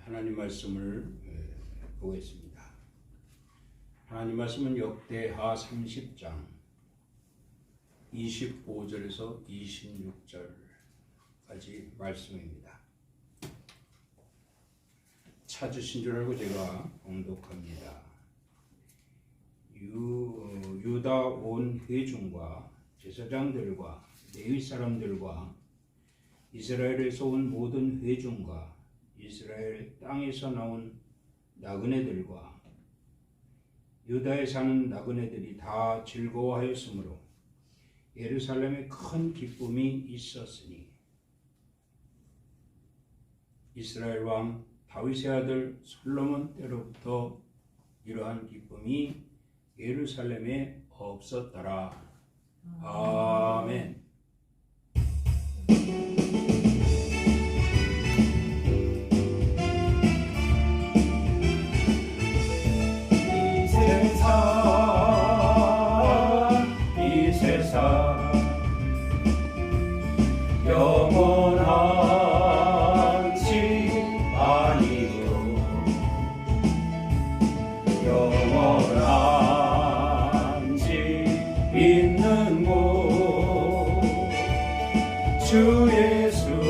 하나님 말씀을 보겠습니다. 하나님 말씀은 역대하 30장 25절에서 26절까지 말씀입니다. 찾으신 줄 알고 제가 봉독합니다. 유다 온 회중과 제사장들과 레위 사람들과 이스라엘에서 온 모든 회중과 이스라엘 땅에서 나온 나그네들과 유다에 사는 나그네들이 다 즐거워하였으므로 예루살렘에 큰 기쁨이 있었으니 이스라엘 왕 다윗의 아들 솔로몬 때로부터 이러한 기쁨이 예루살렘에 없었더라. 아멘. 이 세상 영원하지 아니요 영원한지 있는 곳 주 예수님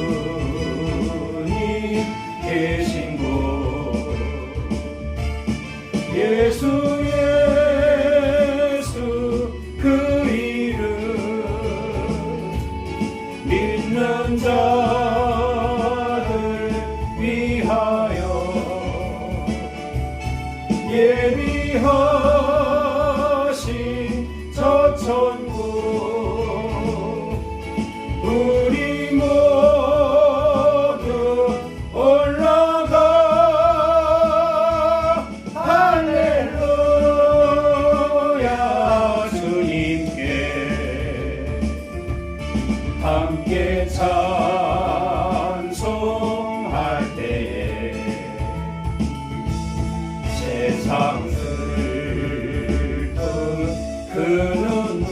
계신 곳 예수 그 이름 믿는 자들 위하여 예비하신 저 천국 우리 모두 올라가 할렐루야 주님께 함께 찬송할 때에 세상 슬픔 그 눈물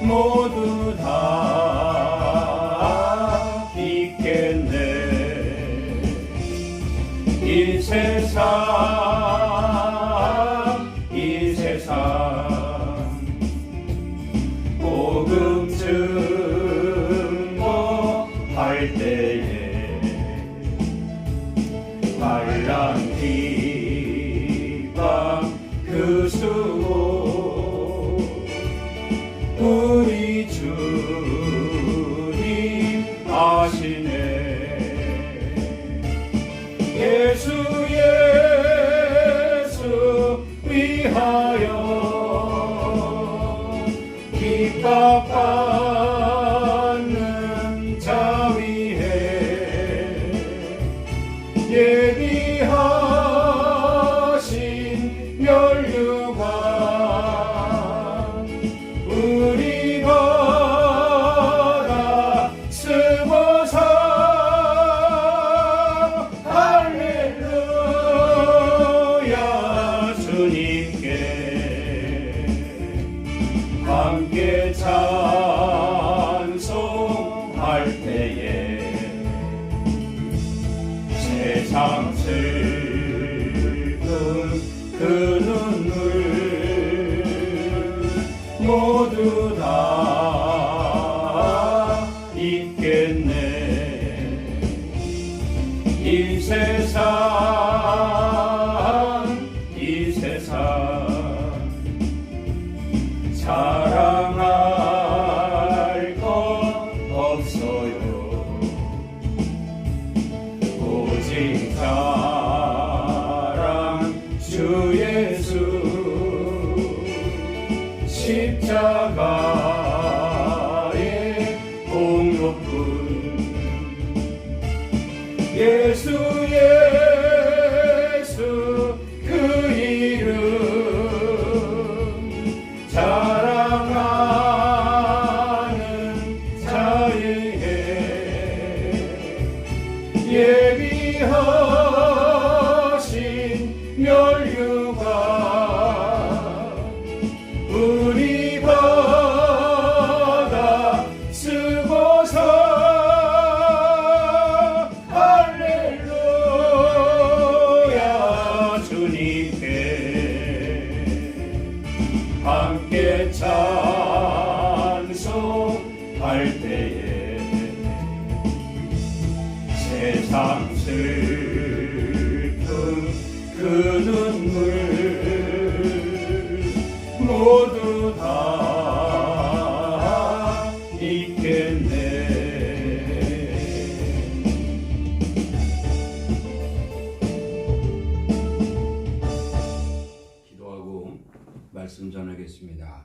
모두 다 잊겠네. 이 세상 복음 증거할 때에 환난 비방 그 수고 우리 주님 아시네. 예수 위하여 기뻐받는 자 위에 예비하신 멸류관 우리 받아 쓰고서 할렐루야 주님께 함께 찬송할 때에 세상 슬픔 그 눈물 모두 다 잊겠네. 이 세상 자랑할 것 없어요. 오직 자 할 때에 세상 슬픔 그 눈물 모두 다 잊겠네. 기도하고 말씀 전하겠습니다.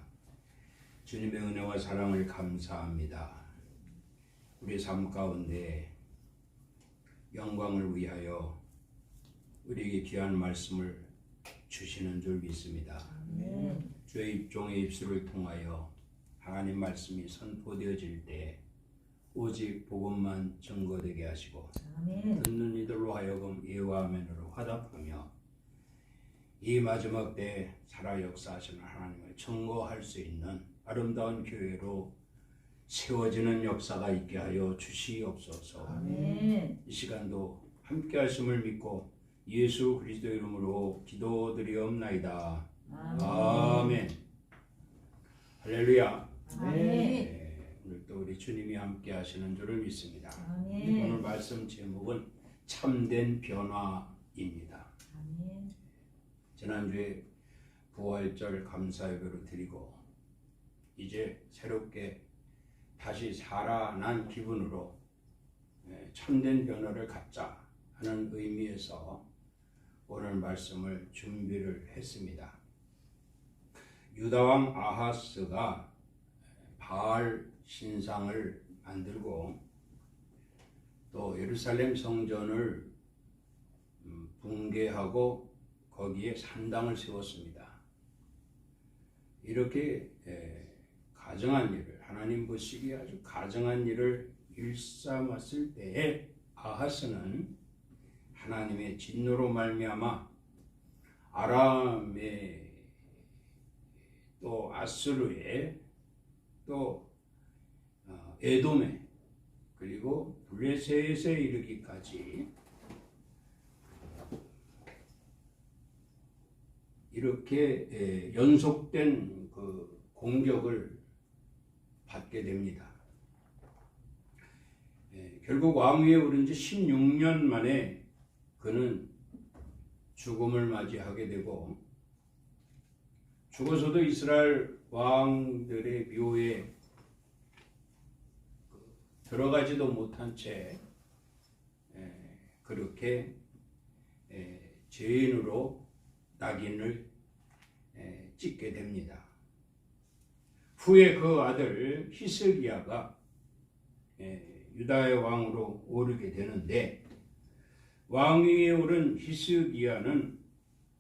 주님의 은혜와 사랑을 감사합니다. 우리 삶 가운데 영광을 위하여 우리에게 귀한 말씀을 주시는 줄 믿습니다. 주의 입종의 입술을 통하여 하나님 말씀이 선포되어질 때 오직 복음만 증거되게 하시고 듣는 이들로 하여금 예와 아멘으로 화답하며 이 마지막 때 살아 역사하시는 하나님을 증거할 수 있는 아름다운 교회로 세워지는 역사가 있게 하여 주시옵소서. 아멘. 이 시간도 함께 하심을 믿고 예수 그리스도 이름으로 기도드리옵나이다. 아멘. 할렐루야. 아멘. 네, 오늘 또 우리 주님이 함께 하시는 줄을 믿습니다. 아멘. 오늘 말씀 제목은 참된 변화입니다. 아멘. 지난주에 부활절 감사 예배를 드리고 이제 새롭게 다시 살아난 기분으로 참된 변화를 갖자 하는 의미에서 오늘 말씀을 준비를 했습니다. 유다왕 아하스가 바알 신상을 만들고 또 예루살렘 성전을 붕괴하고 거기에 산당을 세웠습니다. 이렇게 가정한 일을, 하나님 보시기에 아주 가정한 일을 일삼았을 때에 아하스는 하나님의 진노로 말미암아 아람의 또 아수르에 또 에돔에 그리고 블레셋에 이르기까지 이렇게 연속된 그 공격을 받게 됩니다. 결국 왕위에 오른 지 16년 만에 그는 죽음을 맞이하게 되고 죽어서도 이스라엘 왕들의 묘에 들어가지도 못한 채 그렇게 죄인으로 낙인을 찍게 됩니다. 후에 그 아들 히스기야가 유다의 왕으로 오르게 되는데 왕위에 오른 히스기야는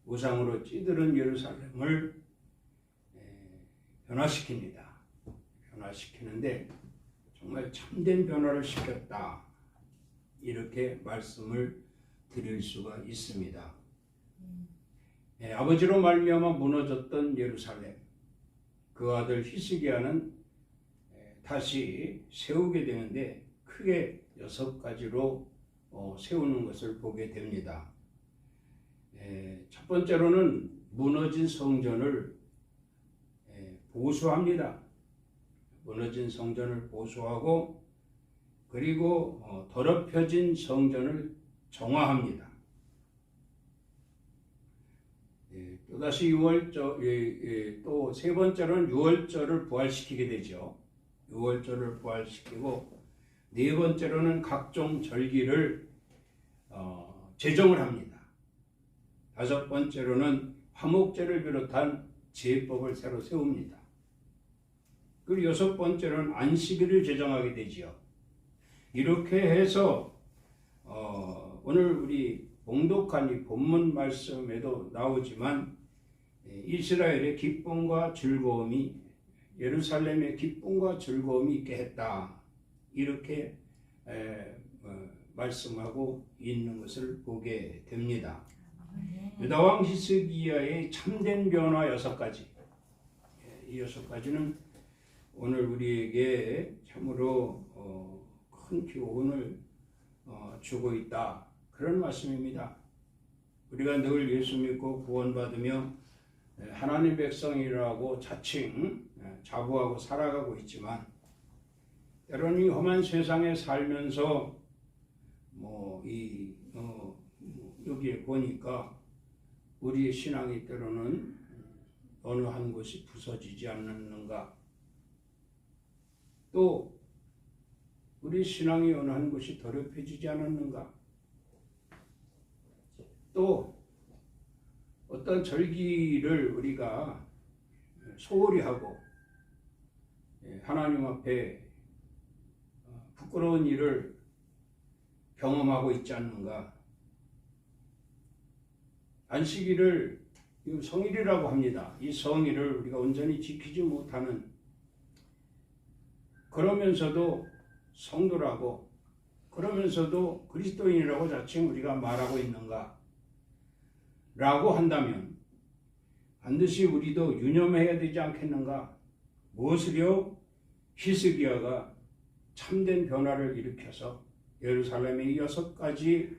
우상으로 찌들은 예루살렘을 변화시킵니다. 변화시키는데 정말 참된 변화를 시켰다. 이렇게 말씀을 드릴 수가 있습니다. 아버지로 말미암아 무너졌던 예루살렘, 그 아들 히스기야는 다시 세우게 되는데 크게 6가지로 세우는 것을 보게 됩니다. 첫 번째로는 무너진 성전을 보수합니다. 무너진 성전을 보수하고 그리고 더럽혀진 성전을 정화합니다. 또다시 또 세 번째로는 유월절을 부활시키게 되죠. 유월절을 부활시키고 네 번째로는 각종 절기를 제정을 합니다. 다섯 번째로는 화목제를 비롯한 제법을 새로 세웁니다. 그리고 여섯 번째로는 안식일을 제정하게 되지요. 이렇게 해서 오늘 우리 봉독한 이 본문 말씀에도 나오지만 이스라엘의 기쁨과 즐거움이 예루살렘의 기쁨과 즐거움이 있게 했다. 이렇게 말씀하고 있는 것을 보게 됩니다. 유다왕 히스기야의 참된 변화 6가지. 이 6가지는 오늘 우리에게 참으로 큰 교훈을 주고 있다. 그런 말씀입니다. 우리가 늘 예수 믿고 구원받으며 하나님 백성이라고 자칭 자부하고 살아가고 있지만 때로는 이 험한 세상에 살면서 여기에 보니까 우리의 신앙이 때로는 어느 한 곳이 부서지지 않는가, 또 우리 신앙이 어느 한 곳이 더럽혀지지 않았는가, 또 어떤 절기를 우리가 소홀히 하고 하나님 앞에 부끄러운 일을 경험하고 있지 않는가. 안식일을 성일이라고 합니다. 이 성일을 우리가 온전히 지키지 못하는, 그러면서도 성도라고, 그러면서도 그리스도인이라고 자칭 우리가 말하고 있는가 라고 한다면 반드시 우리도 유념해야 되지 않겠는가. 무엇을요? 히스기야가 참된 변화를 일으켜서 예루살렘의 6가지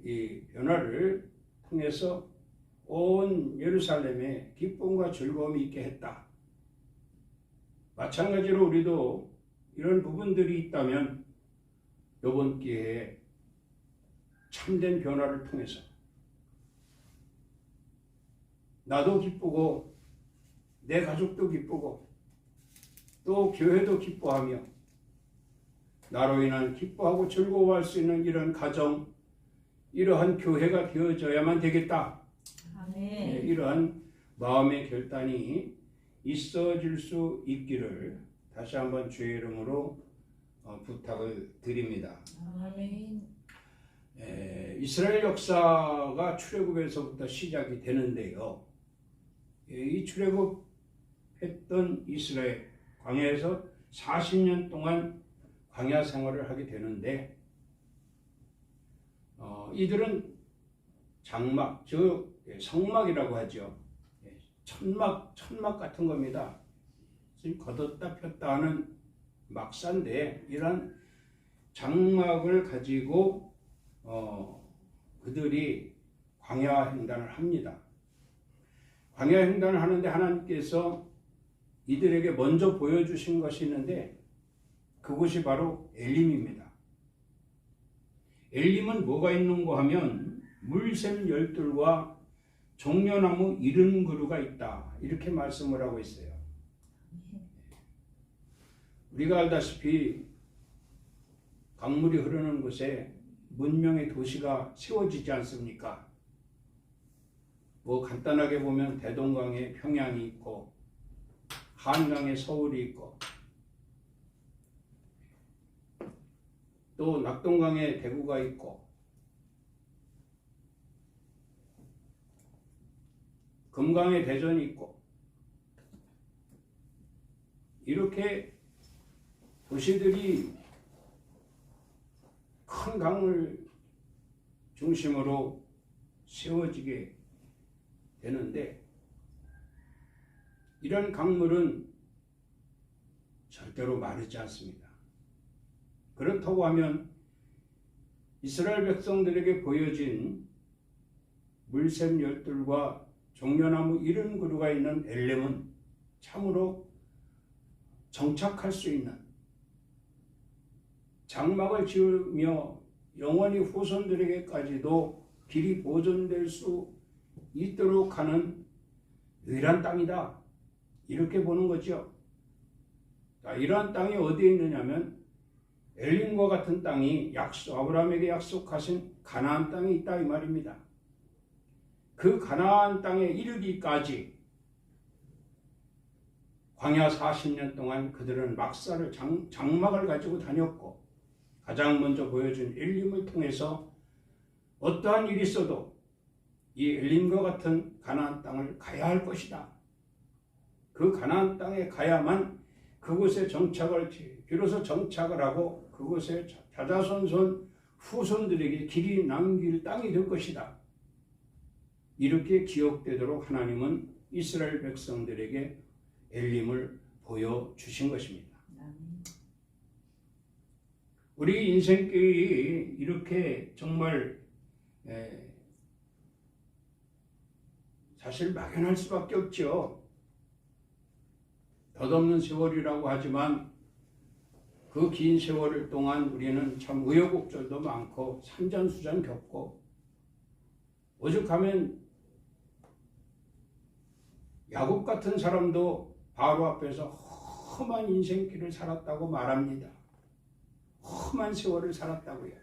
이 변화를 통해서 온 예루살렘에 기쁨과 즐거움이 있게 했다. 마찬가지로 우리도 이런 부분들이 있다면 이번 기회에 참된 변화를 통해서 나도 기쁘고 내 가족도 기쁘고 또 교회도 기뻐하며 나로 인한 기뻐하고 즐거워할 수 있는 이런 가정, 이러한 교회가 되어져야만 되겠다. 아멘. 이러한 마음의 결단이 있어질 수 있기를 다시 한번 주의 이름으로 부탁을 드립니다. 아멘. 이스라엘 역사가 출애굽에서부터 시작이 되는데요. 이 출애굽했던 이스라엘 광야에서 40년 동안 광야 생활을 하게 되는데, 이들은 장막, 즉 성막이라고 하죠. 천막 같은 겁니다. 지금 걷었다 폈다 하는 막사인데, 이런 장막을 가지고 그들이 광야 횡단을 합니다. 광야 횡단을 하는데 하나님께서 이들에게 먼저 보여주신 것이 있는데, 그곳이 바로 엘림입니다. 엘림은 뭐가 있는가 하면 물샘 열둘과 종려나무 70그루가 있다, 이렇게 말씀을 하고 있어요. 우리가 알다시피 강물이 흐르는 곳에 문명의 도시가 세워지지 않습니까? 간단하게 보면 대동강에 평양이 있고 한강에 서울이 있고 또 낙동강에 대구가 있고 금강에 대전이 있고, 이렇게 도시들이 큰 강을 중심으로 세워지게 되는데, 이런 강물은 절대로 마르지 않습니다. 그렇다고 하면 이스라엘 백성들에게 보여진 물샘 열둘과 종려나무 70그루가 있는 엘렘은 참으로 정착할 수 있는, 장막을 지으며 영원히 후손들에게까지도 길이 보존될 수 있도록 하는 유일한 땅이다, 이렇게 보는 거죠. 이러한 땅이 어디에 있느냐면 엘림과 같은 땅이 아브라함에게 약속하신 가나안 땅에 있다, 이 말입니다. 그 가나안 땅에 이르기까지 광야 40년 동안 그들은 막사를 장막을 가지고 다녔고, 가장 먼저 보여준 엘림을 통해서 어떠한 일이 있어도 이 엘림과 같은 가나안 땅을 가야 할 것이다. 그 가나안 땅에 가야만 그곳에 비로소 정착을 하고 그곳에 자자손손 후손들에게 길이 남길 땅이 될 것이다. 이렇게 기억되도록 하나님은 이스라엘 백성들에게 엘림을 보여주신 것입니다. 우리 인생길이 이렇게 정말 사실 막연할 수밖에 없죠. 덧없는 세월이라고 하지만 그 긴 세월 동안 우리는 참 우여곡절도 많고 산전수전 겪고 오죽하면 야곱 같은 사람도 바로 앞에서 험한 인생길을 살았다고 말합니다. 험한 세월을 살았다고요.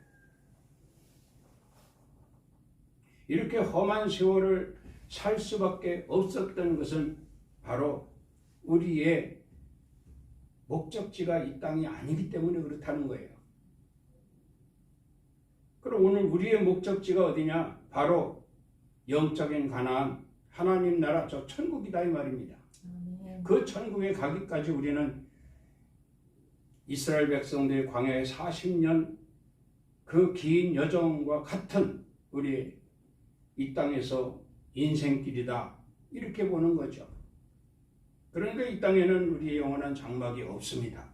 이렇게 험한 세월을 살 수밖에 없었던 것은 바로 우리의 목적지가 이 땅이 아니기 때문에 그렇다는 거예요. 그럼 오늘 우리의 목적지가 어디냐? 바로 영적인 가나안, 하나님 나라 저 천국이다 이 말입니다. 그 천국에 가기까지 우리는 이스라엘 백성들의 광야의 40년 그 긴 여정과 같은 우리 이 땅에서 인생길이다 이렇게 보는 거죠. 그러니까 이 땅에는 우리의 영원한 장막이 없습니다.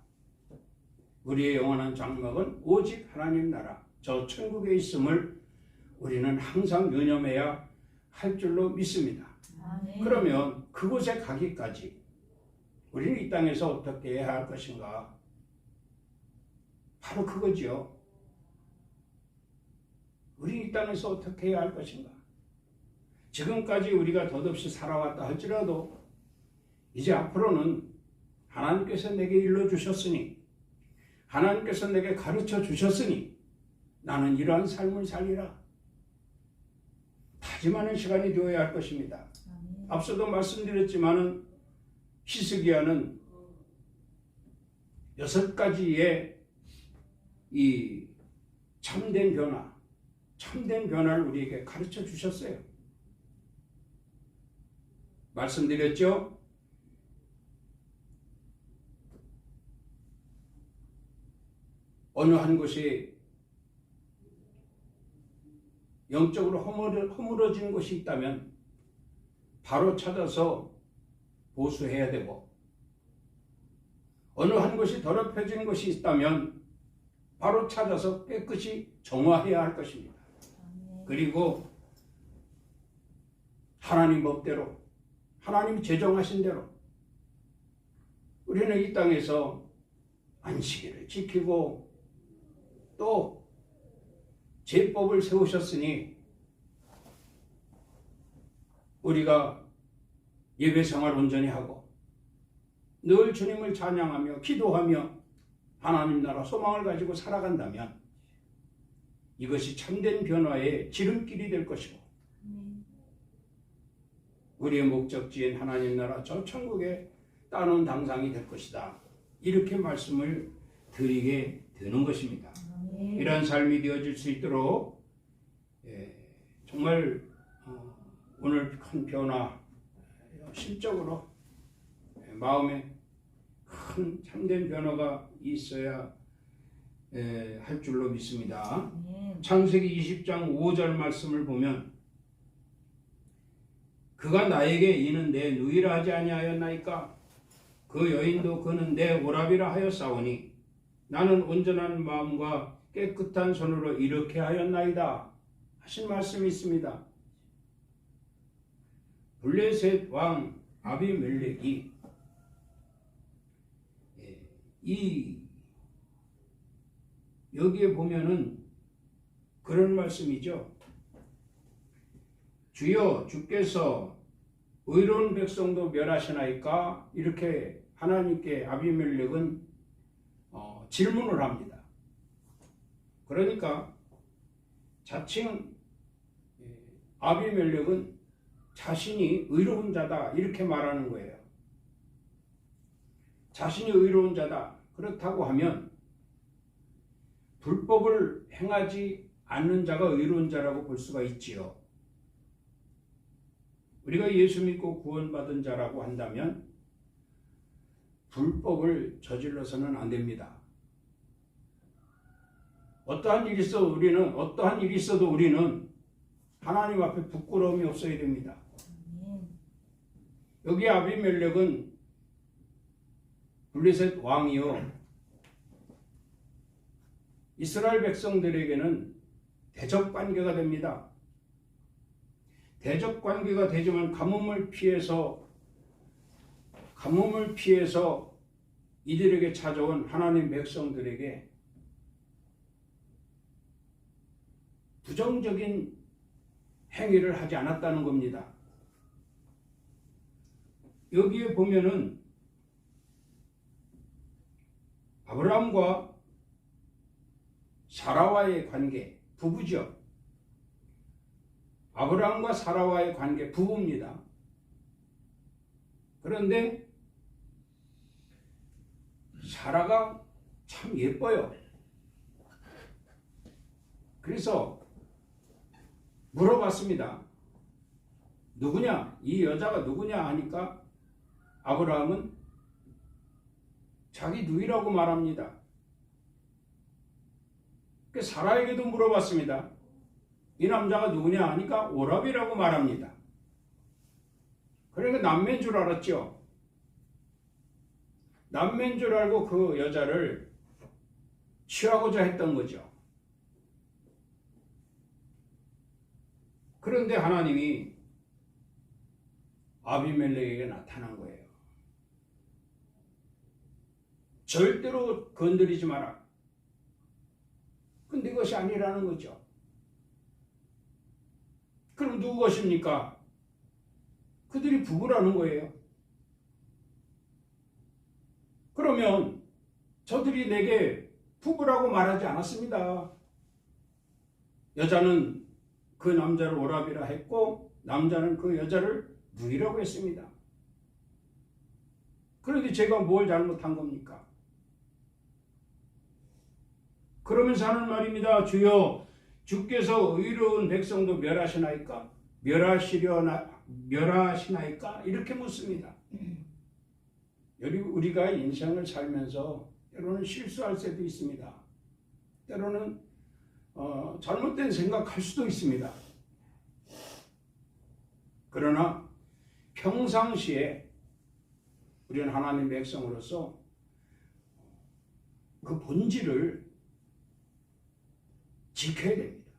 우리의 영원한 장막은 오직 하나님 나라 저 천국에 있음을 우리는 항상 유념해야 할 줄로 믿습니다. 그러면 그곳에 가기까지 우리는 이 땅에서 어떻게 해야 할 것인가? 바로 그거죠. 우리 이 땅에서 어떻게 해야 할 것인가? 지금까지 우리가 덧없이 살아왔다 할지라도 이제 앞으로는 하나님께서 내게 일러주셨으니 하나님께서 내게 가르쳐 주셨으니 나는 이러한 삶을 살리라 다짐하는 시간이 되어야 할 것입니다. 앞서도 말씀드렸지만은 히스기야는 6가지의 이 참된 변화를 우리에게 가르쳐 주셨어요. 말씀드렸죠? 어느 한 곳이 영적으로 허물어진 곳이 있다면 바로 찾아서 보수해야 되고 어느 한 곳이 더럽혀진 것이 있다면 바로 찾아서 깨끗이 정화해야 할 것입니다. 그리고 하나님 법대로 하나님 제정하신 대로 우리는 이 땅에서 안식일을 지키고 또 제법을 세우셨으니 우리가 예배 생활 온전히 하고 늘 주님을 찬양하며 기도하며 하나님 나라 소망을 가지고 살아간다면 이것이 참된 변화의 지름길이 될 것이고 우리의 목적지인 하나님 나라 저 천국에 따놓은 당상이 될 것이다. 이렇게 말씀을 드리게 되는 것입니다. 이러한 삶이 되어질 수 있도록 정말 오늘 큰 변화 실적으로 마음에 큰 참된 변화가 있어야 할 줄로 믿습니다. 창세기 20장 5절 말씀을 보면 그가 나에게 이는 내 누이라 하지 아니하였나이까 그 여인도 그는 내 오라비라 하였사오니 나는 온전한 마음과 깨끗한 손으로 이렇게 하였나이다 하신 말씀이 있습니다. 블레셋 왕 아비멜렉이 여기에 보면은 그런 말씀이죠. 주여 주께서 의로운 백성도 멸하시나이까 이렇게 하나님께 아비멜렉은 질문을 합니다. 그러니까 자칭 아비멜렉은 자신이 의로운 자다 이렇게 말하는 거예요. 자신이 의로운 자다. 그렇다고 하면 불법을 행하지 않는 자가 의로운 자라고 볼 수가 있지요. 우리가 예수 믿고 구원받은 자라고 한다면 불법을 저질러서는 안 됩니다. 어떠한 일이 있어도 우리는 하나님 앞에 부끄러움이 없어야 됩니다. 여기 아비멜렉은 블레셋 왕이요 이스라엘 백성들에게는 대적 관계가 됩니다. 대적 관계가 되지만 가뭄을 피해서 이들에게 찾아온 하나님 백성들에게 부정적인 행위를 하지 않았다는 겁니다. 여기에 보면은 아브라함과 사라와의 관계, 부부죠. 아브라함과 사라와의 관계, 부부입니다. 그런데 사라가 참 예뻐요. 그래서 물어봤습니다. 누구냐? 이 여자가 누구냐 하니까 아브라함은 자기 누이라고 말합니다. 그 사라에게도 물어봤습니다. 이 남자가 누구냐 하니까 오랍이라고 말합니다. 그러니까 남매인 줄 알았죠. 남매인 줄 알고 그 여자를 취하고자 했던 거죠. 그런데 하나님이 아비멜렉에게 나타난 거예요. 절대로 건드리지 마라. 근데 그것이 아니라는 거죠. 그럼 누구 것입니까? 그들이 부부라는 거예요. 그러면 저들이 내게 부부라고 말하지 않았습니다. 여자는 그 남자를 오랍이라 했고 남자는 그 여자를 누이라고 했습니다. 그런데 제가 뭘 잘못한 겁니까? 그러면서 하는 말입니다. 주여, 주께서 의로운 백성도 멸하시나이까? 멸하시나이까? 이렇게 묻습니다. 우리가 인생을 살면서 때로는 실수할 때도 있습니다. 때로는 잘못된 생각할 수도 있습니다. 그러나 평상시에 우리는 하나님 백성으로서 그 본질을 지켜야 됩니다.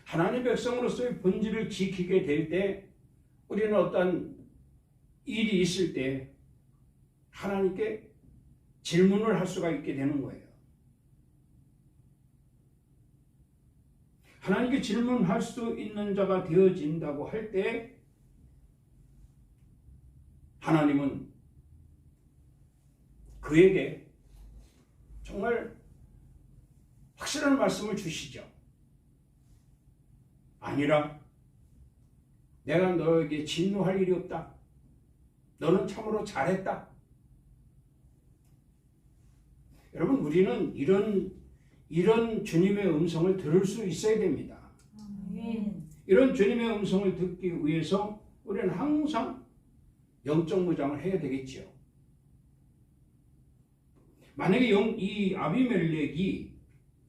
하나님 백성으로서의 본질을 지키게 될 때 우리는 어떤 일이 있을 때 하나님께 질문을 할 수가 있게 되는 거예요. 하나님께 질문할 수 있는 자가 되어진다고 할 때 하나님은 그에게 정말 확실한 말씀을 주시죠. 아니라 내가 너에게 진노할 일이 없다. 너는 참으로 잘했다. 여러분, 우리는 이런 주님의 음성을 들을 수 있어야 됩니다. 아멘. 이런 주님의 음성을 듣기 위해서 우리는 항상 영적 무장을 해야 되겠지요. 만약에 이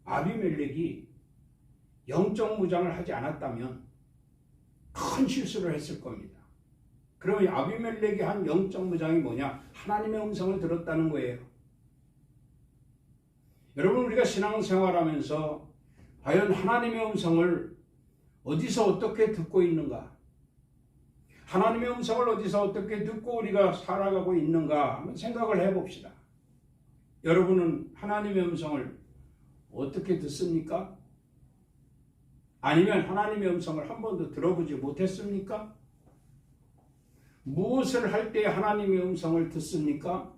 아비멜렉이 영적 무장을 하지 않았다면 큰 실수를 했을 겁니다. 그러면 아비멜렉이 한 영적 무장이 뭐냐? 하나님의 음성을 들었다는 거예요. 여러분, 우리가 신앙생활하면서 과연 하나님의 음성을 어디서 어떻게 듣고 있는가? 하나님의 음성을 어디서 어떻게 듣고 우리가 살아가고 있는가? 한번 생각을 해봅시다. 여러분은 하나님의 음성을 어떻게 듣습니까? 아니면 하나님의 음성을 한 번도 들어보지 못했습니까? 무엇을 할 때 하나님의 음성을 듣습니까?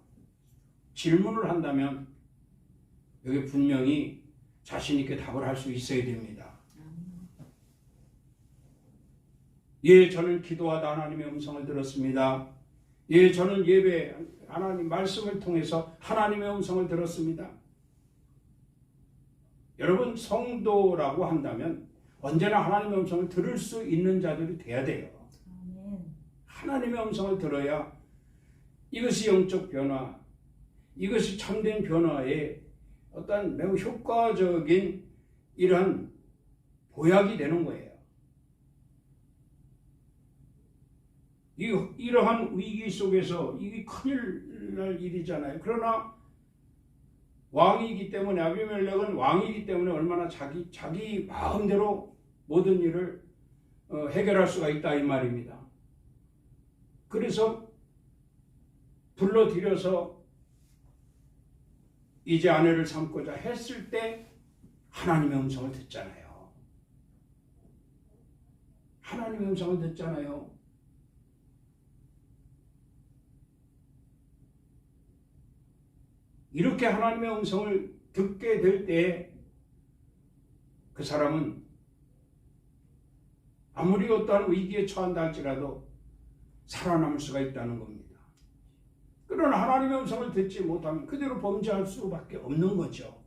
질문을 한다면 여기 분명히 자신 있게 답을 할 수 있어야 됩니다. 예, 저는 기도하다 하나님의 음성을 들었습니다. 예, 저는 예배 하나님 말씀을 통해서 하나님의 음성을 들었습니다. 여러분, 성도라고 한다면 언제나 하나님의 음성을 들을 수 있는 자들이 돼야 돼요. 아멘. 하나님의 음성을 들어야 이것이 영적 변화, 이것이 참된 변화의 어떤 매우 효과적인 이러한 보약이 되는 거예요. 이러한 위기 속에서 이게 큰일 날 일이잖아요. 그러나 왕이기 때문에, 아비멜렉은 왕이기 때문에 얼마나 자기 마음대로 모든 일을 해결할 수가 있다 이 말입니다. 그래서 불러들여서 이제 아내를 삼고자 했을 때 하나님의 음성을 듣잖아요. 하나님의 음성을 듣잖아요. 이렇게 하나님의 음성을 듣게 될 때 그 사람은 아무리 어떠한 위기에 처한다 할지라도 살아남을 수가 있다는 겁니다. 그러나 하나님의 음성을 듣지 못하면 그대로 범죄할 수밖에 없는 거죠.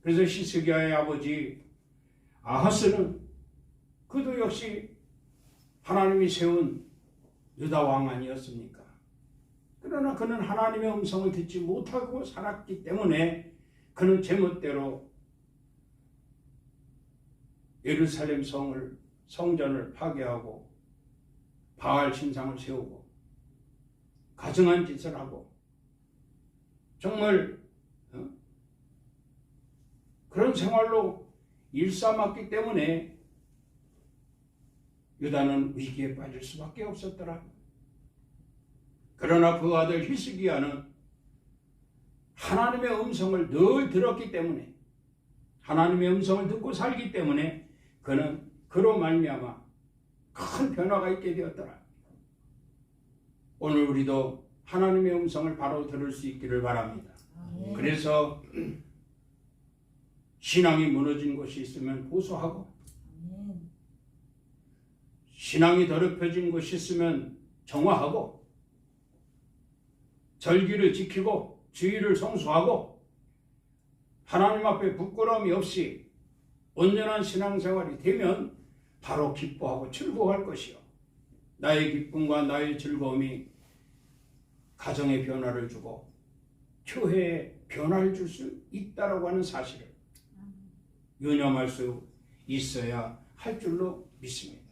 그래서 히스기야의 아버지 아하스는 그도 역시 하나님이 세운 유다 왕 아니었습니까? 그러나 그는 하나님의 음성을 듣지 못하고 살았기 때문에 그는 제멋대로 예루살렘 성전을 파괴하고 바알 신상을 세우고 가증한 짓을 하고 정말 그런 생활로 일삼았기 때문에 유다는 위기에 빠질 수밖에 없었더라. 그러나 그 아들 히스기야는 하나님의 음성을 늘 들었기 때문에 하나님의 음성을 듣고 살기 때문에 그는 그로 말미암아 큰 변화가 있게 되었더라. 오늘 우리도 하나님의 음성을 바로 들을 수 있기를 바랍니다. 그래서 신앙이 무너진 곳이 있으면 보수하고 신앙이 더럽혀진 곳이 있으면 정화하고 절기를 지키고 주의를 성수하고 하나님 앞에 부끄러움이 없이 온전한 신앙생활이 되면 바로 기뻐하고 즐거워할 것이요. 나의 기쁨과 나의 즐거움이 가정의 변화를 주고 교회에 변화를 줄 수 있다라고 하는 사실을 유념할 수 있어야 할 줄로 믿습니다.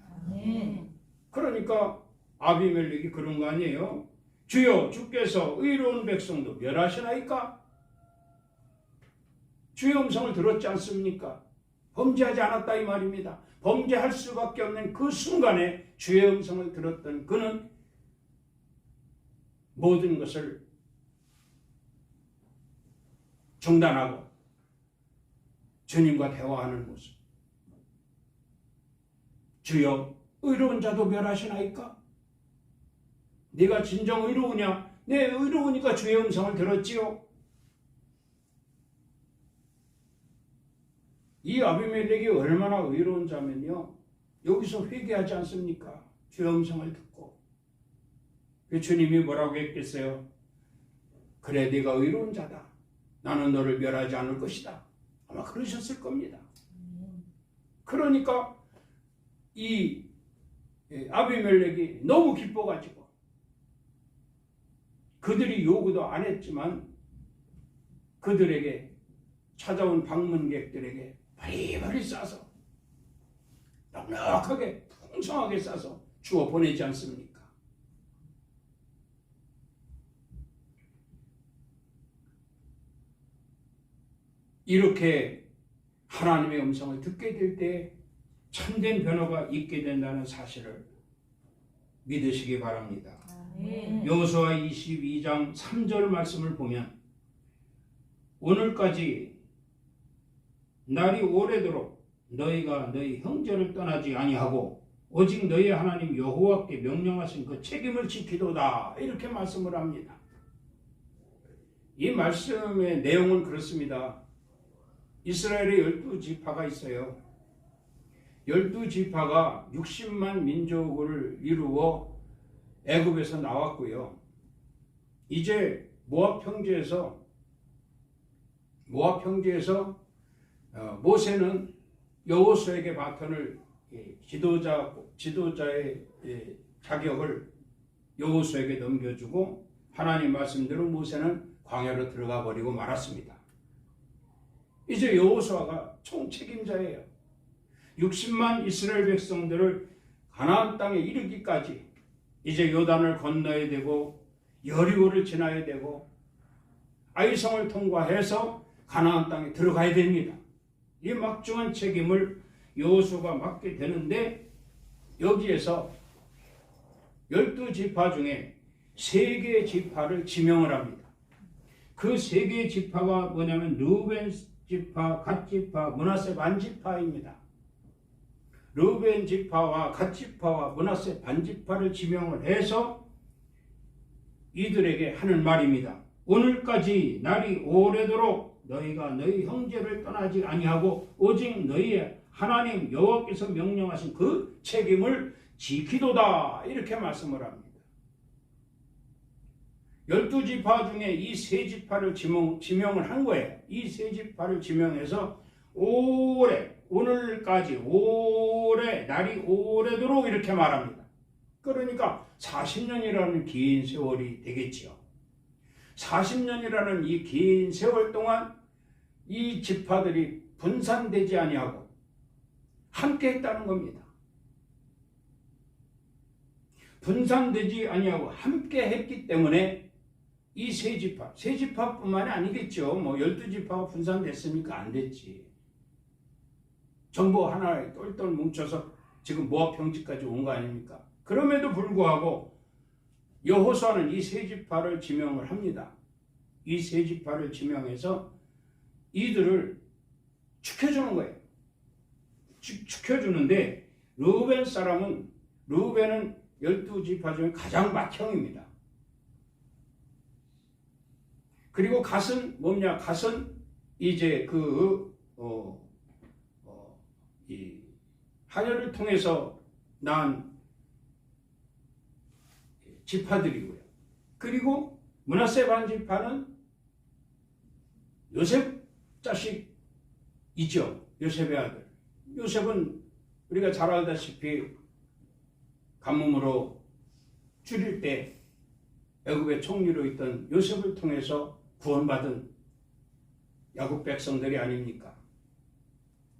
그러니까 아비멜렉이 그런 거 아니에요? 주여 주께서 의로운 백성도 멸하시나이까? 주의 음성을 들었지 않습니까? 범죄하지 않았다 이 말입니다. 범죄할 수밖에 없는 그 순간에 주의 음성을 들었던 그는 모든 것을 중단하고 주님과 대화하는 모습. 주여 의로운 자도 멸하시나이까? 네가 진정 의로우냐? 네, 의로우니까 주의 음성을 들었지요. 이 아비멜렉이 얼마나 의로운 자면요, 여기서 회개하지 않습니까? 주의 음성을 듣고. 주님이 뭐라고 했겠어요? 그래, 네가 의로운 자다. 나는 너를 멸하지 않을 것이다. 아마 그러셨을 겁니다. 그러니까 이 아비멜렉이 너무 기뻐가지고 그들이 요구도 안 했지만 그들에게 찾아온 방문객들에게 바리바리 싸서 넉넉하게 풍성하게 싸서 주어 보내지 않습니까? 이렇게 하나님의 음성을 듣게 될 때 참된 변화가 있게 된다는 사실을 믿으시기 바랍니다. 여호수아 22장 3절 말씀을 보면 오늘까지 날이 오래도록 너희가 너희 형제를 떠나지 아니하고 오직 너희 하나님 여호와께 명령하신 그 책임을 지키도다, 이렇게 말씀을 합니다. 이 말씀의 내용은 그렇습니다. 이스라엘에 12지파가 있어요. 12지파가 60만 민족을 이루어 애굽에서 나왔고요. 이제 모압 평지에서 모세는 여호수아에게 바톤을 지도자의 자격을 여호수아에게 넘겨주고 하나님 말씀대로 모세는 광야로 들어가 버리고 말았습니다. 이제 여호수아가 총책임자예요. 60만 이스라엘 백성들을 가나안 땅에 이르기까지 이제 요단을 건너야 되고 여리고를 지나야 되고 아이성을 통과해서 가나안 땅에 들어가야 됩니다. 이 막중한 책임을 여호수아가 맡게 되는데 여기에서 12지파 중에 세 개의 지파를 지명을 합니다. 그 세 개의 지파가 뭐냐면 르우벤 지파, 갓 지파, 므낫세 반 지파입니다. 르우벤 지파와 갓 지파와 므낫세 반 지파를 지명을 해서 이들에게 하는 말입니다. 오늘까지 날이 오래도록 너희가 너희 형제를 떠나지 아니하고 오직 너희의 하나님 여호와께서 명령하신 그 책임을 지키도다. 이렇게 말씀을 합니다. 12지파 중에 이 세 지파를 지명을 한 거예요. 이 세 지파를 지명해서 오늘까지 날이 오래도록 이렇게 말합니다. 그러니까 40년이라는 긴 세월이 되겠지요. 40년이라는 이 긴 세월 동안 이 지파들이 분산되지 아니하고 함께 했다는 겁니다. 분산되지 아니하고 함께 했기 때문에 이 세 지파뿐만이 아니겠죠. 뭐 12지파가 분산됐으니까 안 됐지. 전부 하나에 똘똘 뭉쳐서 지금 모압 평지까지 온 거 아닙니까? 그럼에도 불구하고 여호수아는 이 세 지파를 지명을 합니다. 이 세 지파를 지명해서 이들을 축혀주는 거예요. 축혀주는데 르우벤은 12지파 중에 가장 맏형입니다. 그리고 갓은 뭐냐? 갓은 이제 이 하녀를 통해서 난 지파들이고요. 그리고 므낫세 반 지파는 요셉 자식이죠. 요셉의 아들. 요셉은 우리가 잘 알다시피 가뭄으로 줄일 때 애굽의 총리로 있던 요셉을 통해서 구원받은 야곱 백성들이 아닙니까?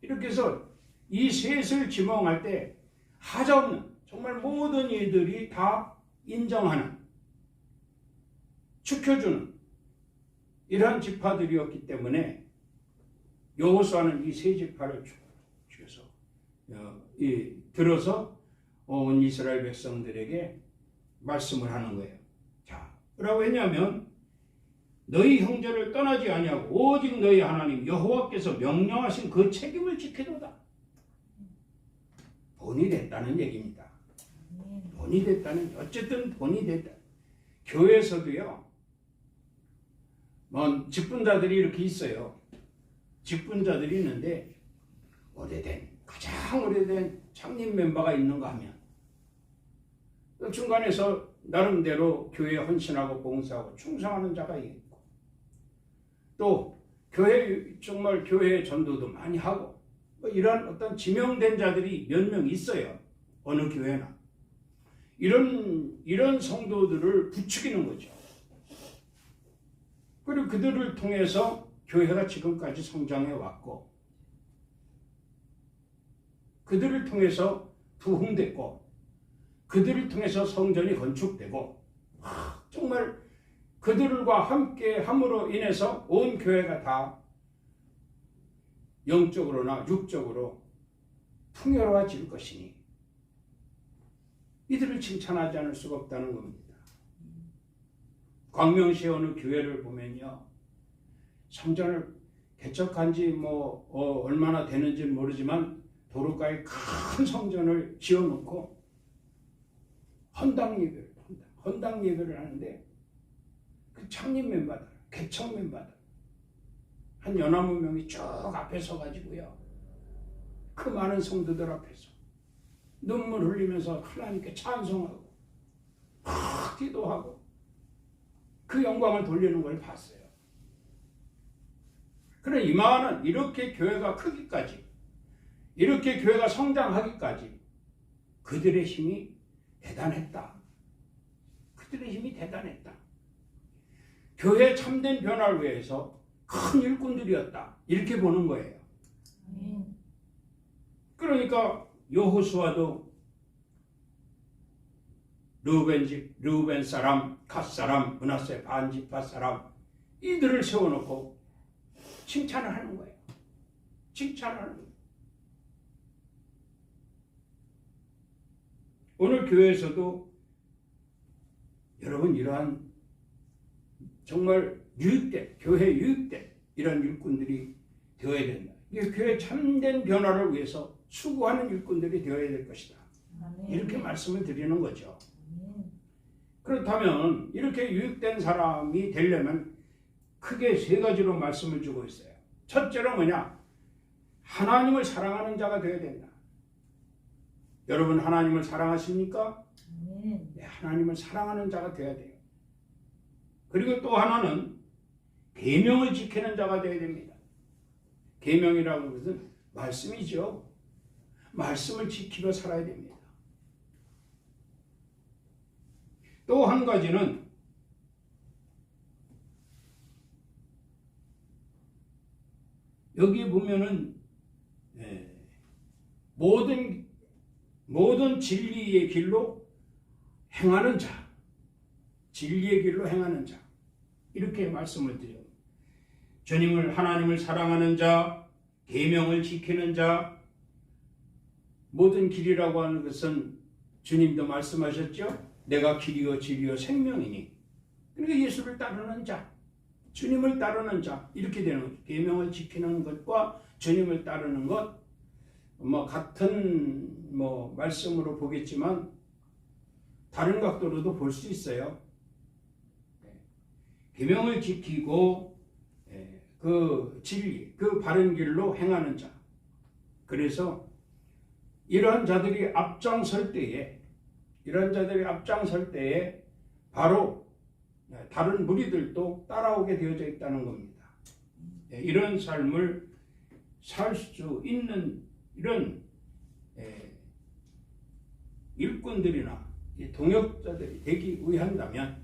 이렇게 해서 이 셋을 지명할 때 하자없는 정말 모든 이들이 다 인정하는, 축혀주는 이러한 지파들이었기 때문에 여호수아는 이 세 지파를 주셔서 들어서 온 이스라엘 백성들에게 말씀을 하는 거예요. 자, 뭐라고 했냐면 너희 형제를 떠나지 아니하고 오직 너희 하나님 여호와께서 명령하신 그 책임을 지키도다. 본이 됐다는 얘기입니다. 본이 됐다는, 어쨌든 본이 됐다. 교회에서도요, 뭐 직분자들이 이렇게 있어요. 직분자들이 있는데 가장 오래된 창립 멤버가 있는가 하면 중간에서 나름대로 교회에 헌신하고 봉사하고 충성하는 자가 있고, 또 정말 교회 전도도 많이 하고, 이런 어떤 지명된 자들이 몇 명 있어요. 어느 교회나. 이런 성도들을 부추기는 거죠. 그리고 그들을 통해서 교회가 지금까지 성장해 왔고, 그들을 통해서 부흥됐고, 그들을 통해서 성전이 건축되고, 정말 그들과 함께 함으로 인해서 온 교회가 다 영적으로나 육적으로 풍요로워질 것이니 이들을 칭찬하지 않을 수가 없다는 겁니다. 광명시의 어느 교회를 보면요, 성전을 개척한 지 얼마나 되는지 모르지만 도로가에 큰 성전을 지어놓고 헌당 예배를 하는데, 그 창립 멤버들, 개척 멤버들 한 연합 명이 쭉 앞에 서가지고요, 그 많은 성도들 앞에서 눈물 흘리면서 하나님께 찬송하고 기도하고 그 영광을 돌리는 걸 봤어요. 그래, 이만한 이렇게 교회가 크기까지, 이렇게 교회가 성장하기까지 그들의 힘이 대단했다. 그들의 힘이 대단했다. 교회 참된 변화를 위해서 큰 일꾼들이었다. 이렇게 보는 거예요. 그러니까 여호수아도 르우벤 사람, 갓 사람, 므낫세 반 지파 사람, 이들을 세워놓고 칭찬을 하는 거예요. 칭찬을 하는 거예요. 오늘 교회에서도 여러분 이러한 정말 유익된 교회 유익된 이런 일꾼들이 되어야 된다. 이게 교회 참된 변화를 위해서 수고하는 일꾼들이 되어야 될 것이다. 아멘. 이렇게 말씀을 드리는 거죠. 아멘. 그렇다면 이렇게 유익된 사람이 되려면 크게 세 가지로 말씀을 주고 있어요. 첫째로 뭐냐? 하나님을 사랑하는 자가 되어야 된다. 여러분 하나님을 사랑하십니까? 아멘. 네, 하나님을 사랑하는 자가 되어야 돼요. 그리고 또 하나는 계명을 지키는 자가 되어야 됩니다. 계명이라는 것은 말씀이죠. 말씀을 지키며 살아야 됩니다. 또 한 가지는 여기 보면은 모든 진리의 길로 행하는 자, 진리의 길로 행하는 자, 이렇게 말씀을 드려요. 주님을 하나님을 사랑하는 자, 계명을 지키는 자, 모든 길이라고 하는 것은 주님도 말씀하셨죠. 내가 길이요 진리요 생명이니. 그러니까 예수를 따르는 자, 주님을 따르는 자, 이렇게 되는 거죠. 계명을 지키는 것과 주님을 따르는 것, 같은 말씀으로 보겠지만 다른 각도로도 볼 수 있어요. 계명을 지키고 그 진리, 그 바른 길로 행하는 자. 그래서 이러한 자들이 앞장설 때에 바로 다른 무리들도 따라오게 되어져 있다는 겁니다. 이런 삶을 살 수 있는 이런 일꾼들이나 동역자들이 되기 위한다면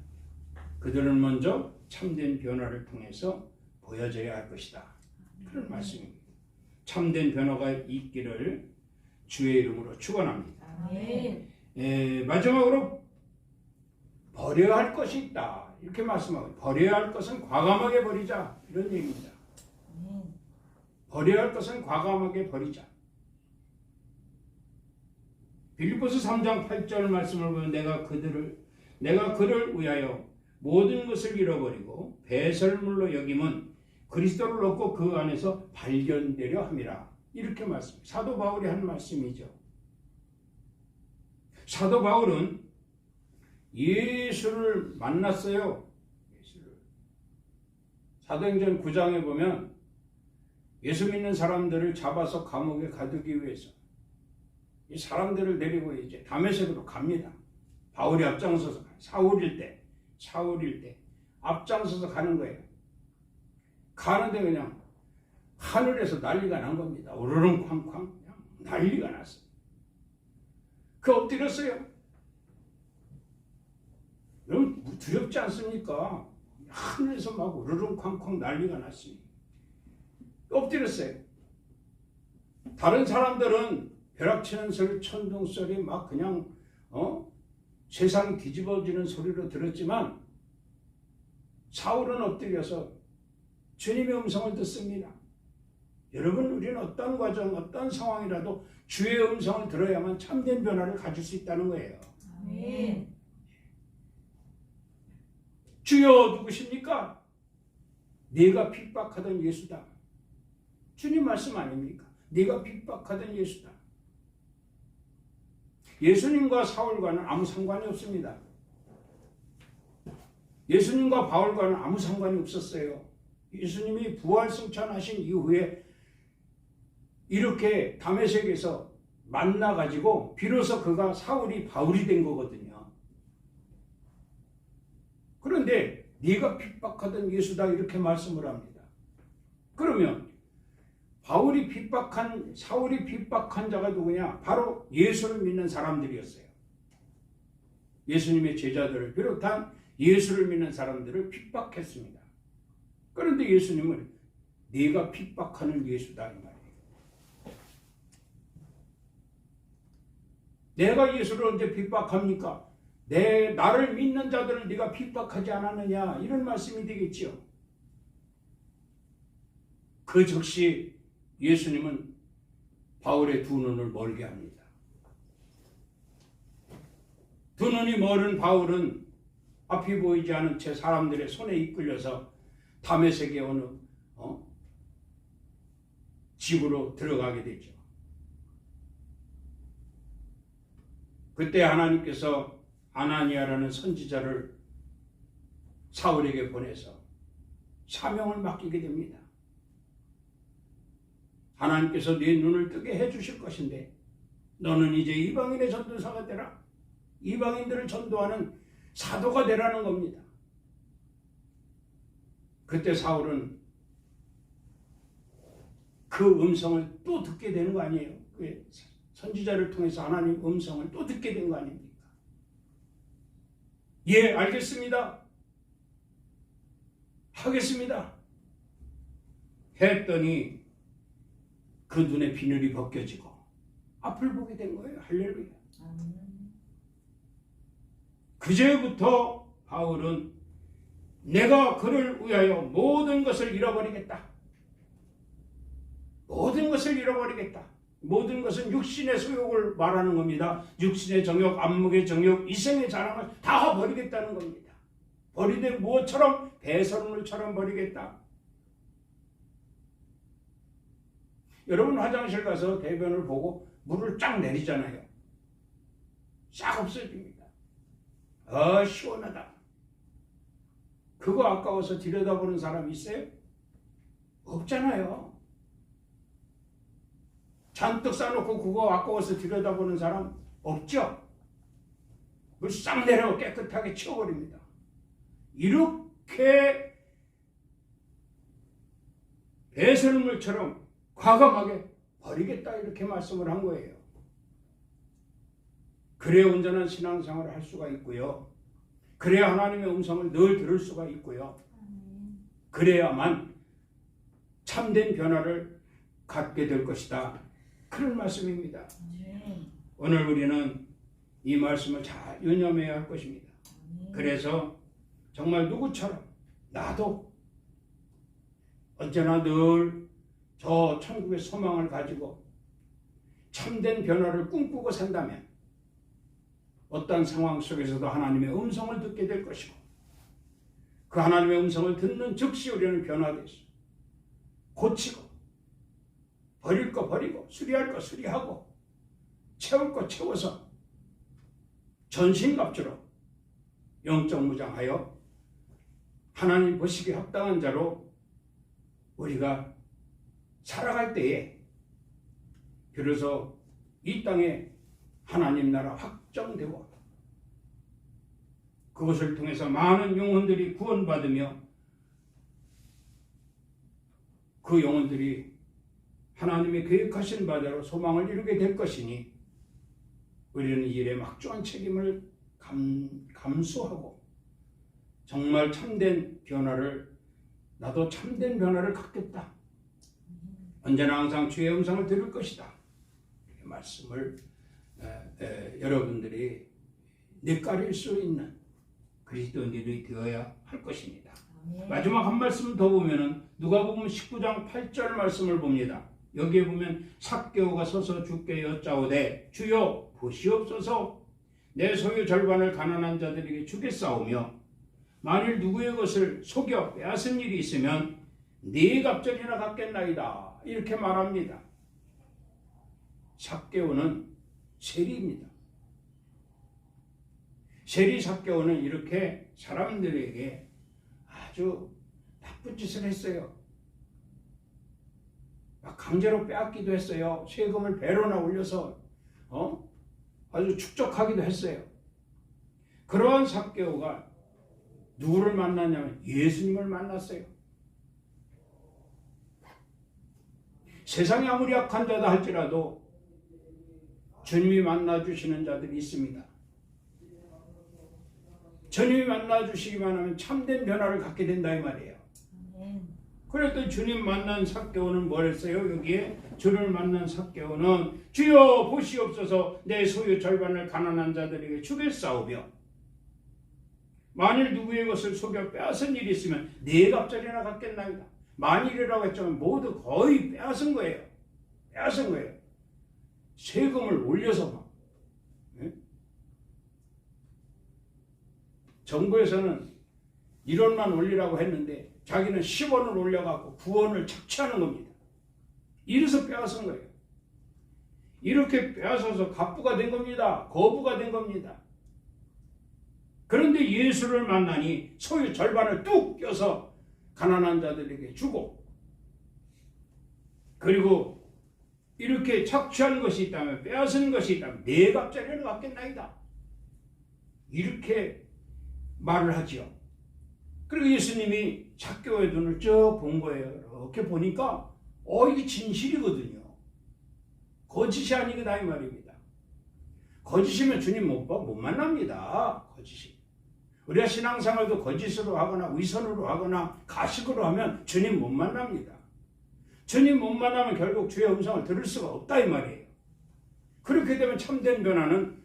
그들은 먼저 참된 변화를 통해서 보여져야 할 것이다. 그런 말씀입니다. 참된 변화가 있기를 주의 이름으로 축원합니다. 아멘. 마지막으로 버려야 할 것이 있다. 이렇게 말씀하고 버려야 할 것은 과감하게 버리자. 이런 얘기입니다. 아멘. 버려야 할 것은 과감하게 버리자. 빌립보서 3장 8절 말씀을 보면 내가 그를 위하여 모든 것을 잃어버리고 배설물로 여김은 그리스도를 얻고 그 안에서 발견되려 함이라. 이렇게 말씀. 사도 바울이 한 말씀이죠. 사도 바울은 예수를 만났어요. 사도행전 9장에 보면 예수 믿는 사람들을 잡아서 감옥에 가두기 위해서 이 사람들을 데리고 이제 다메섹으로 갑니다. 바울이 앞장서서 사울일 때 앞장서서 가는 거예요. 가는데 그냥 하늘에서 난리가 난 겁니다. 우르릉쾅쾅 그냥 난리가 났어요. 엎드렸어요. 여러분 두렵지 않습니까? 하늘에서 막 우르릉쾅쾅 난리가 났어요. 엎드렸어요. 다른 사람들은 벼락치는 소리, 천둥 소리 막 그냥 세상 뒤집어지는 소리로 들었지만 사울은 엎드려서 주님의 음성을 듣습니다. 여러분 우리는 어떤 과정, 어떤 상황이라도 주의 음성을 들어야만 참된 변화를 가질 수 있다는 거예요. 아멘. 주여 누구십니까? 네가 핍박하던 예수다. 주님 말씀 아닙니까? 네가 핍박하던 예수다. 예수님과 사울과는 아무 상관이 없습니다. 예수님과 바울과는 아무 상관이 없었어요. 예수님이 부활 승천하신 이후에 이렇게 다메섹에서 만나가지고 비로소 그가 사울이 바울이 된 거거든요. 그런데 네가 핍박하던 예수다 이렇게 말씀을 합니다. 그러면 사울이 핍박한 자가 누구냐? 바로 예수를 믿는 사람들이었어요. 예수님의 제자들을 비롯한 예수를 믿는 사람들을 핍박했습니다. 그런데 예수님은 네가 핍박하는 예수다 이 말이에요. 내가 예수를 언제 핍박합니까? 나를 믿는 자들을 네가 핍박하지 않았느냐 이런 말씀이 되겠지요. 그 즉시 예수님은 바울의 두 눈을 멀게 합니다. 두 눈이 멀은 바울은 앞이 보이지 않은 채 사람들의 손에 이끌려서 다메섹에 어느 집으로 들어가게 되죠. 그때 하나님께서 아나니아라는 선지자를 사울에게 보내서 사명을 맡기게 됩니다. 하나님께서 네 눈을 뜨게 해주실 것인데 너는 이제 이방인의 전도사가 되라. 이방인들을 전도하는 사도가 되라는 겁니다. 그때 사울은 그 음성을 또 듣게 되는 거 아니에요? 그 선지자를 통해서 하나님 음성을 또 듣게 된 거 아닙니까? 예, 알겠습니다. 하겠습니다. 했더니 그 눈에 비늘이 벗겨지고 앞을 보게 된 거예요. 할렐루야. 그제부터 바울은 내가 그를 위하여 모든 것을 잃어버리겠다. 모든 것을 잃어버리겠다. 모든 것은 육신의 소욕을 말하는 겁니다. 육신의 정욕, 안목의 정욕, 이생의 자랑을 다 버리겠다는 겁니다. 버리되 무엇처럼? 배설물처럼 버리겠다. 여러분 화장실 가서 대변을 보고 물을 쫙 내리잖아요. 싹 없어집니다. 시원하다. 그거 아까워서 들여다보는 사람 있어요? 없잖아요. 잔뜩 싸놓고 그거 아까워서 들여다보는 사람 없죠? 물 싹 내려 깨끗하게 치워버립니다. 이렇게 배설물처럼 과감하게 버리겠다 이렇게 말씀을 한 거예요. 그래야 온전한 신앙생활을 할 수가 있고요. 그래야 하나님의 음성을 늘 들을 수가 있고요. 그래야만 참된 변화를 갖게 될 것이다. 그런 말씀입니다. 오늘 우리는 이 말씀을 잘 유념해야 할 것입니다. 그래서 정말 누구처럼 나도 언제나 늘 저 천국의 소망을 가지고 참된 변화를 꿈꾸고 산다면 어떤 상황 속에서도 하나님의 음성을 듣게 될 것이고 그 하나님의 음성을 듣는 즉시 우리는 변화돼서 고치고 버릴 거 버리고 수리할 거 수리하고 채울 거 채워서 전신갑주로 영적 무장하여 하나님 보시기에 합당한 자로 우리가 살아갈 때에 비로소 이 땅에 하나님 나라 확정되고 그것을 통해서 많은 영혼들이 구원받으며 그 영혼들이 하나님의 계획하신 바대로 소망을 이루게 될 것이니 우리는 이 일에 막중한 책임을 감수하고 정말 참된 변화를 나도 참된 변화를 갖겠다. 언제나 항상 주의 음성을 들을 것이다. 이렇게 말씀을 여러분들이 뇌까릴 수 있는 그리스도인들이 되어야 할 것입니다. 마지막 한 말씀 더 보면은 누가복음 19장 8절 말씀을 봅니다. 여기에 보면 삭개오가 서서 주께 여짜오되 주여 보시옵소서 내 소유 절반을 가난한 자들에게 주겠사오며 만일 누구의 것을 속여 빼앗은 일이 있으면 네 갑절이나 갚겠나이다. 이렇게 말합니다. 삭개오는 세리입니다. 세리 삭개오는 이렇게 사람들에게 아주 나쁜 짓을 했어요. 막 강제로 빼앗기도 했어요. 세금을 배로나 올려서 아주 축적하기도 했어요. 그러한 삭개오가 누구를 만났냐면 예수님을 만났어요. 세상이 아무리 악한 자다 할지라도 주님이 만나주시는 자들이 있습니다. 주님이 만나주시기만 하면 참된 변화를 갖게 된다 이 말이에요. 그랬더니 주님 만난 삭개오는 뭘 했어요? 여기에 주를 만난 삭개오는 주여 보시옵소서 내 소유 절반을 가난한 자들에게 주겠사오며 만일 누구의 것을 속여 빼앗은 일이 있으면 네 갑절이나 갚겠나이다. 만일이라고 했지만 모두 거의 빼앗은 거예요. 빼앗은 거예요. 세금을 올려서 막. 정부에서는 1원만 올리라고 했는데 자기는 10원을 올려갖고 9원을 착취하는 겁니다. 이래서 빼앗은 거예요. 이렇게 빼앗아서 갑부가 된 겁니다. 거부가 된 겁니다. 그런데 예수를 만나니 소유 절반을 뚝 껴서 가난한 자들에게 주고, 그리고 이렇게 착취한 것이 있다면, 빼앗은 것이 있다면 네 갑짜리를 갖겠나이다, 이렇게 말을 하지요. 그리고 예수님이 zak개오의 눈을 쭉 본 거예요. 이렇게 보니까 이게 진실이거든요. 거짓이 아니거다 이 말입니다. 거짓이면 주님 못 만납니다. 거짓이. 우리가 신앙생활도 거짓으로 하거나 위선으로 하거나 가식으로 하면 주님 못 만납니다. 주님 못 만나면 결국 주의 음성을 들을 수가 없다 이 말이에요. 그렇게 되면 참된 변화는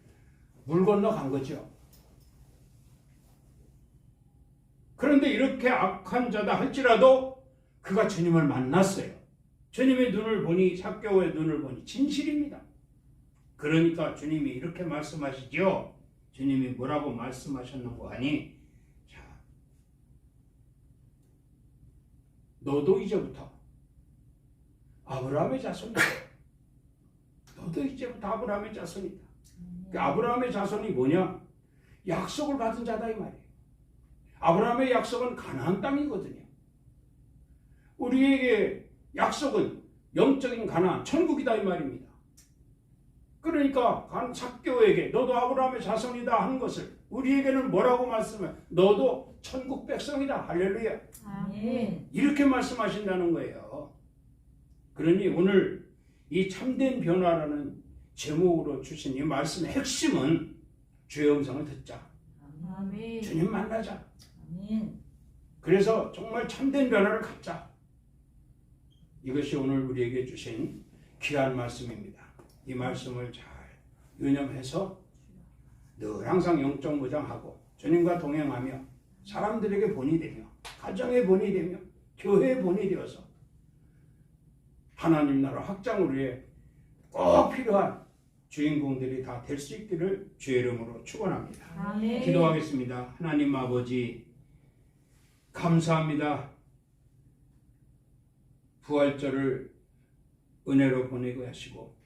물 건너 간 거죠. 그런데 이렇게 악한 자다 할지라도 그가 주님을 만났어요. 주님의 눈을 보니, zak개오의 눈을 보니 진실입니다. 그러니까 주님이 이렇게 말씀하시죠. 주님이 뭐라고 말씀하셨는고 하니, 자, 너도 이제부터 아브라함의 자손이다. 너도 이제부터 아브라함의 자손이다. 그 아브라함의 자손이 뭐냐? 약속을 받은 자다 이 말이에요. 아브라함의 약속은 가나안 땅이거든요. 우리에게 약속은 영적인 가나안, 천국이다 이 말입니다. 그러니까 zak개오에게 너도 아브라함의 자손이다 하는 것을 우리에게는 뭐라고 말씀해? 너도 천국 백성이다. 할렐루야. 아멘. 이렇게 말씀하신다는 거예요. 그러니 오늘 이 참된 변화라는 제목으로 주신 이 말씀의 핵심은 주의 음성을 듣자. 아멘. 주님 만나자. 아멘. 그래서 정말 참된 변화를 갖자. 이것이 오늘 우리에게 주신 귀한 말씀입니다. 이 말씀을 잘 유념해서 늘 항상 영적 무장하고 주님과 동행하며 사람들에게 본이 되며 가정의 본이 되며 교회의 본이 되어서 하나님 나라 확장을 위해 꼭 필요한 주인공들이 다 될 수 있기를 주의 이름으로 축원합니다. 아멘. 기도하겠습니다. 하나님 아버지, 감사합니다. 부활절을 은혜로 보내고 하시고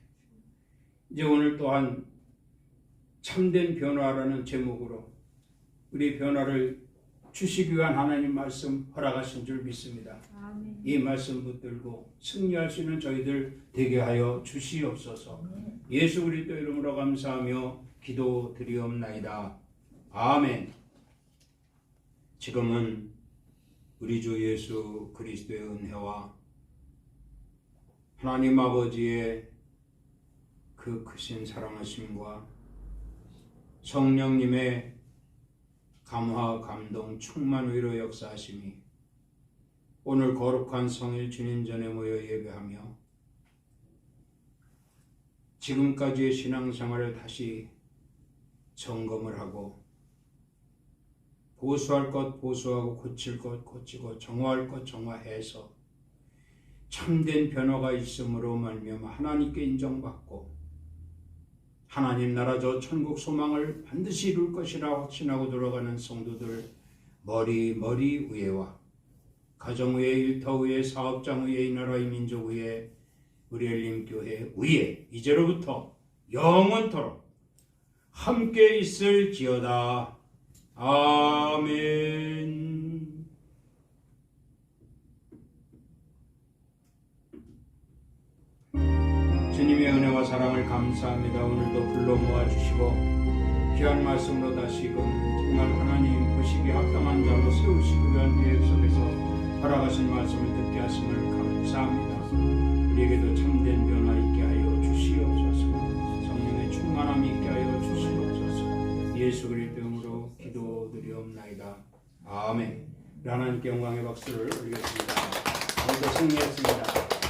이제 오늘 또한 참된 변화라는 제목으로 우리 변화를 주시기 위한 하나님 말씀 허락하신 줄 믿습니다. 아멘. 이 말씀 붙들고 승리할 수 있는 저희들 되게 하여 주시옵소서. 예수 그리스도 이름으로 감사하며 기도드리옵나이다. 아멘. 지금은 우리 주 예수 그리스도의 은혜와 하나님 아버지의 그 크신 사랑하심과 성령님의 감화, 감동, 충만 위로 역사하심이 오늘 거룩한 성일 주님 전에 모여 예배하며 지금까지의 신앙생활을 다시 점검을 하고 보수할 것 보수하고 고칠 것 고치고 정화할 것 정화해서 참된 변화가 있음으로 말미암아 하나님께 인정받고 하나님 나라 저 천국 소망을 반드시 이룰 것이라 확신하고 돌아가는 성도들 머리 위에와 가정 위에, 일터 위에, 사업장 위에, 이 나라의 민족 위에, 우리 엘림교회 위에 이제로부터 영원토록 함께 있을지어다. 아멘. 주님의 은혜와 사랑을 감사합니다. 오늘도 불러 모아주시고 귀한 말씀으로 다시금 정말 하나님 보시기에 합당한 자로 세우시기 위한 계획 속에서 허락하신 말씀을 듣게 하심을 감사합니다. 우리에게도 참된 변화 있게 하여 주시옵소서. 성령의 충만함이 있게 하여 주시옵소서. 예수 그리스도 이름으로 기도드리옵나이다. 아멘. 하나님께 영광의 박수를 올리겠습니다. 오늘도 승리했습니다.